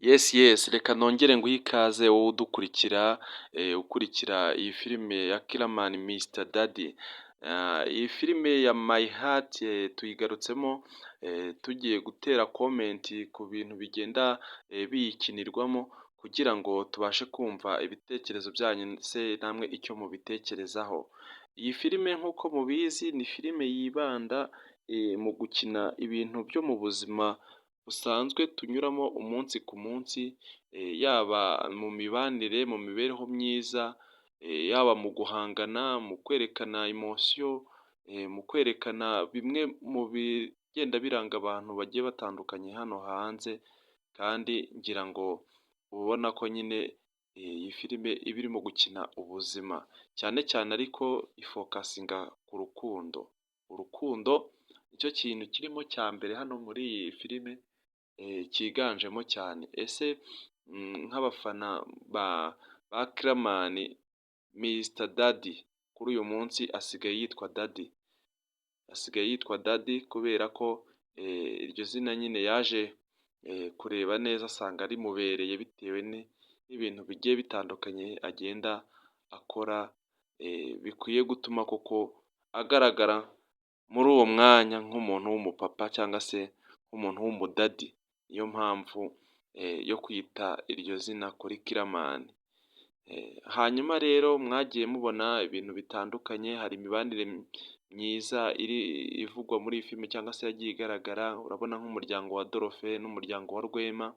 Yes, reka nongere nguhe ikaze wowe udukurikira, ukurikira iyi filime ya Kiramani Mr Daddy. Iyi filime ya My Heart tuyigarutsemo tugiye gutera comment ku bintu bigenda biyikinirwamo kugira ngo tubashe kumva ibitekerezo byanyu se namwe icyo mubitekerezaho. Iyi filime nk'uko mubizi ni filime yibanda mu gukina ibintu byo mu buzima busanzwe tunyuramo umunsi ku munsi, yaba mu mibanire, mu mibereho myiza, yaba mu guhangana, mu kwerekana emotion, mu kwerekana bimwe mu bigenda biranga abantu bagiye batandukanye hano hanze, kandi ngira ngo ubona ko nyine iyi filime iba irimo gukina ubuzima, cyane cyane ariko ifokasinga ku rukundo. Urukundo nicyo kintu kirimo cya mbere hano muri iyi filime, cyiganjemo cyane. Ese nk'abafana ba Kiramani Mr Daddy, kuri uyu munsi asigaye yitwa Daddy, asigaye yitwa Daddy kubera ko iryo zina nyine yaje kureba neza asanga rimubereye bitewe n'ibintu bigiye bitandukanye agenda akora, bikwiye gutuma koko agaragara muri uwo mwanya nk'umuntu w'umupapa cyangwa se nk'umuntu w'umudadi. Niyo mpamvu yo kwita iryo zina kuri Kiramani. Hanyuma rero mwagiye mubona ibintu bitandukanye, hari imibanire myiza ivugwa muri iyi filime cyangwa se yagiye igaragara. Urabona nk'umuryango wa Dorofe n'umuryango wa Rwema,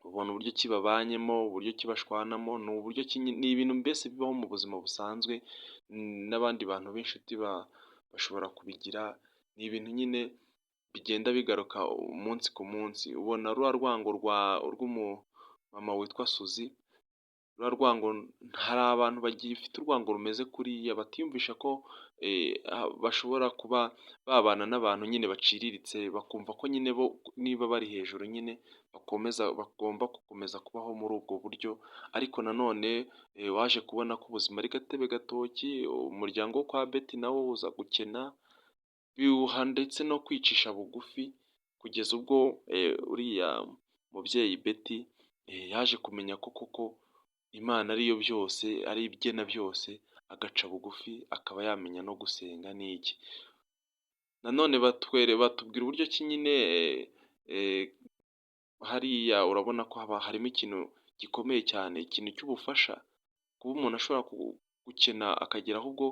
ubona uburyo ki babanyemo, uburyo ki bashwanamo, ni ibintu mbese bibaho mu buzima busanzwe, n'abandi bantu b'inshuti bashobora kubigira. Ni ibintu nyine bigenda bigaruka umunsi ku munsi. Ubona ruriya rwango rw'umumama witwa Suzy, ruriya rwango hari abantu bagifite urwango rumeze kuriya, batiyumvisha ko bashobora kuba babana n'abantu nyine baciriritse, bakumva ko nyine bo niba bari hejuru nyine bagomba gukomeza kubaho muri ubwo buryo. Ariko nanone waje kubona ko ubuzima ari gatebe gatoki, umuryango wo kwa Betty nawo uza gukena, biwuha ndetse no kwicisha bugufi, kugeza ubwo uriya mubyeyi Betty yaje kumenya ko koko Imana ariyo byose, ari igena byose, agaca bugufi, akaba yamenya no gusenga n'iki. Nanone batubwira uburyo ki nyine hariya urabona ko harimo ikintu gikomeye cyane, ikintu cy'ubufasha, kuba umuntu ashobora gukena akagera ahubwo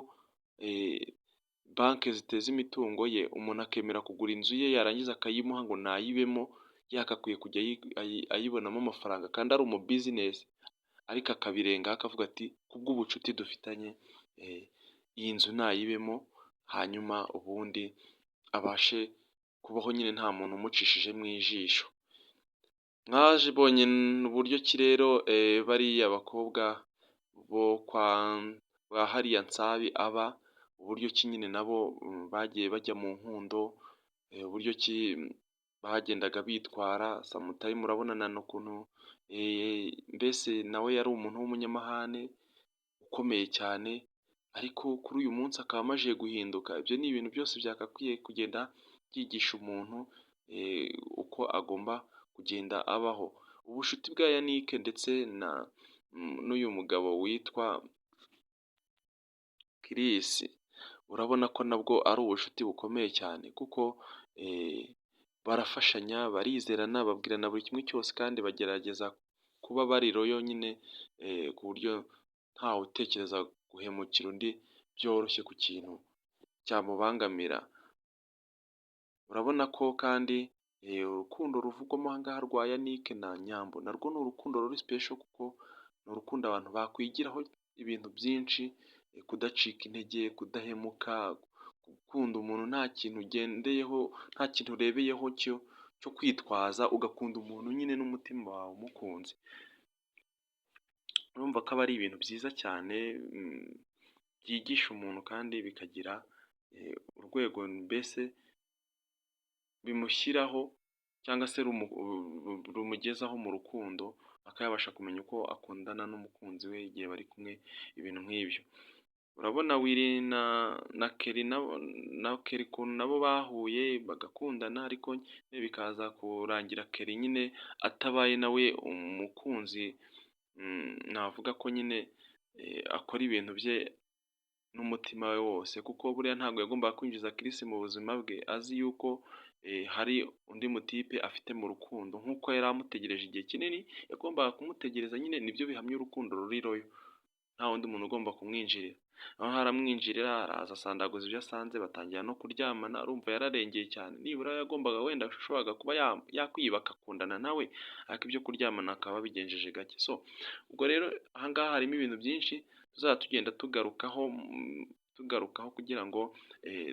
banki ziteza imitungo ye, umuntu akemera kugura inzu ye yarangiza akayimuha ngo nayibemo, yagakwiye kujya ayibonamo amafaranga kandi ari umu business, ariko akabirengaho akavuga ati kubw'ubucuti dufitanye iyi nzu nayibemo, hanyuma ubundi abashe kubaho nyine nta muntu umucishije mu ijisho. Mwabonye uburyo ki rero bariya bakobwa bo kwa hariya Nsabi aba, uburyo ki nyine nabo bagiye bajya mu nkundo, uburyo ki bagendaga bitwara. Samutayime urabonana n'ukuntu mbese nawe yari umuntu w'umunyamahane ukomeye cyane, ariko kuri uyu munsi akaba amajije guhinduka. Ibyo ni ibintu byose byagakwiye kugenda byigisha umuntu uko agomba kugenda abaho. Ubucuti bwa Yannick ndetse n'uyu mugabo witwa Chris, urabona ko nabwo ari ubucuti bukomeye cyane, kuko barafashanya, barizerana, babwirana buri kimwe cyose, kandi bagerageza kuba bari royo nyine, ku buryo ntawe utekereza guhemukira undi byoroshye ku kintu cyamubangamira. Urabona ko kandi urukundo ruvugwamo aha ngaha rwa Yannick na Nyambo narwo ni urukundo ruri special, kuko ni urukundo abantu bakwigiraho ibintu byinshi, kudacika intege, kudahemuka, gukunda umuntu nta kintu ugendeyeho, nta kintu urebeyeho cyo kwitwaza, ugakunda umuntu nyine n'umutima wawe umukunze. Urumva ko aba ari ibintu byiza cyane byigisha umuntu kandi bikagira urwego mbese bimushyiraho cyangwa se rumugezaho mu rukundo, akabasha kumenya uko akundana n'umukunzi we igihe bari kumwe, ibintu nk'ibyo. urabona Willy na Kelly ukuntu nabo bahuye bagakundana ariko nyine bikaza kurangira Kelly nyine atabaye nawe umukunzi, navuga ko nyine akora ibintu bye n'umutima we wose kuko buriya ntabwo yagombaga kwinjiza Chris mu buzima bwe azi yuko hari undi mutipe afite mu rukundo nk'uko yari amutegereje igihe kinini, yagombaga kumutegereza nyine nibyo bihamya urukundo ruri royo, nta wundi muntu ugomba kumwinjirira. Aho haramwinjirira araza asandaguza ibyo asanze batangira no kuryamana, urumva yararengeye cyane, nibura yagombaga wenda ashoboraga kuba yakwiba agakundana nawe ariko ibyo kuryamana akaba abigenjeje gake. So ubwo rero aha ngaha harimo ibintu byinshi tuzajya tugenda tugarukaho kugira ngo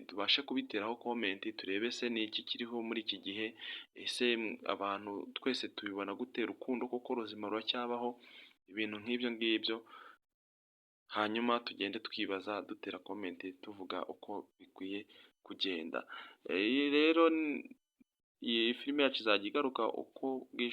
tubashe kubiteraho komenti turebe se ni iki kiriho muri iki gihe, ese abantu twese tubibona gute, urukundo koko ruzima ruracyabaho, ibintu nk'ibyo ngibyo, hanyuma tugende twibaza dutera komenti tuvuga uko bikwiye kugenda. Rero iyi filime yacu izajya igaruka uko bwije